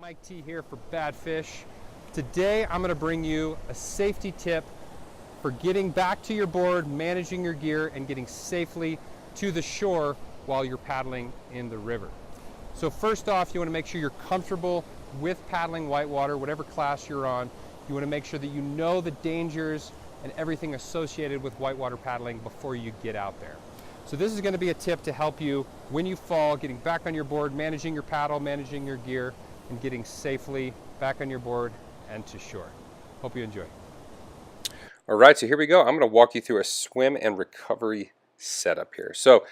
Mike T here for Bad Fish. Today I'm going to bring you a safety tip for getting back to your board, managing your gear, and getting safely to the shore while you're paddling in the river. So first off, you want to make sure you're comfortable with paddling whitewater, whatever class you're on. You want to make sure that you know the dangers and everything associated with whitewater paddling before you get out there. So this is going to be a tip to help you when you fall, getting back on your board, managing your paddle, managing your gear, and getting safely back on your board and to shore. Hope you enjoy. All right, so here we go. I'm going to walk you through a swim and recovery setup here. So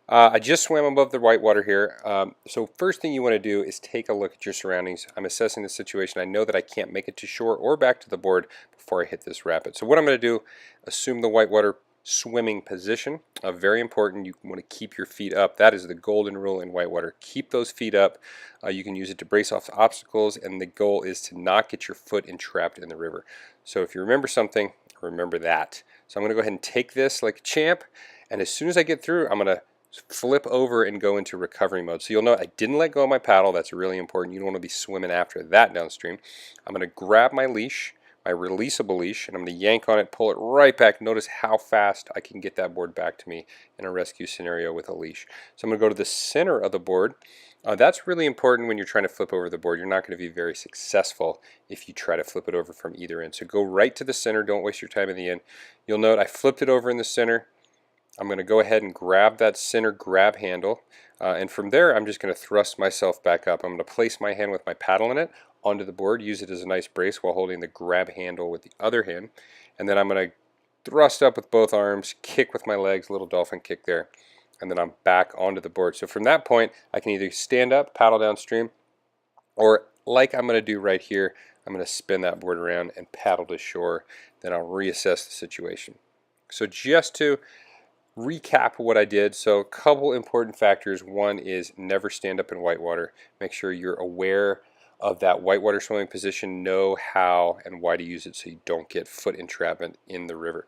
I just swam above the whitewater here. So first thing you want to do is take a look at your surroundings. I'm assessing the situation. I know that I can't make it to shore or back to the board before I hit this rapid. So what I'm going to do, assume the whitewater swimming position. Very important, you want to keep your feet up. That is the golden rule in whitewater. Keep those feet up. You can use it to brace off obstacles, and the goal is to not get your foot entrapped in the river. So if you remember something, remember that. So I'm going to go ahead and take this like a champ, and as soon as I get through, I'm going to flip over and go into recovery mode. So you'll note I didn't let go of my paddle. That's really important. You don't want to be swimming after that downstream. I'm going to grab my leash, my releasable leash, and I'm going to yank on it, pull it right back. Notice how fast I can get that board back to me in a rescue scenario with a leash. So I'm going to go to the center of the board. That's really important when you're trying to flip over the board. You're not going to be very successful if you try to flip it over from either end. So go right to the center. Don't waste your time in the end. You'll note I flipped it over in the center. I'm going to go ahead and grab that center grab handle. And from there, I'm just going to thrust myself back up. I'm going to place my hand with my paddle in it onto the board, use it as a nice brace while holding the grab handle with the other hand. And then I'm going to thrust up with both arms, kick with my legs, little dolphin kick there. And then I'm back onto the board. So from that point, I can either stand up, paddle downstream, or like I'm going to do right here, I'm going to spin that board around and paddle to shore. Then I'll reassess the situation. So just to recap what I did, so a couple important factors. One is never stand up in whitewater. Make sure you're aware of that whitewater swimming position, know how and why to use it so you don't get foot entrapment in the river.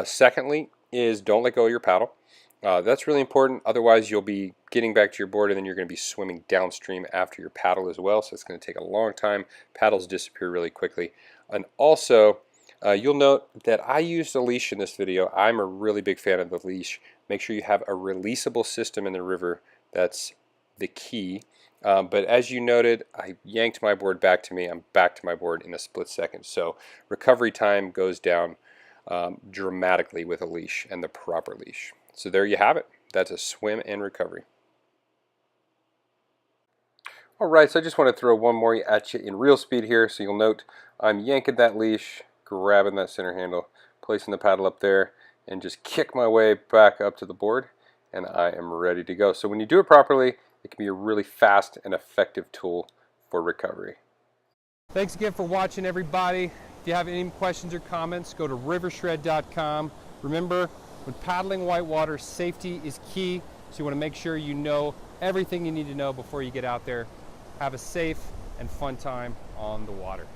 Secondly is don't let go of your paddle. That's really important, otherwise you'll be getting back to your board and then you're going to be swimming downstream after your paddle as well, so it's going to take a long time. Paddles disappear really quickly. And also, you'll note that I used a leash in this video. I'm a really big fan of the leash. Make sure you have a releasable system in the river. That's the key. But as you noted, I yanked my board back to me. I'm back to my board in a split second. So recovery time goes down dramatically with a leash and the proper leash. So there you have it. That's a swim and recovery. Alright, so I just want to throw one more at you in real speed here. So you'll note I'm yanking that leash, grabbing that center handle, placing the paddle up there, and just kick my way back up to the board, and I am ready to go. So when you do it properly, it can be a really fast and effective tool for recovery. Thanks again for watching, everybody. If you have any questions or comments, go to rivershred.com. Remember, when paddling whitewater, safety is key, so you want to make sure you know everything you need to know before you get out there. Have a safe and fun time on the water.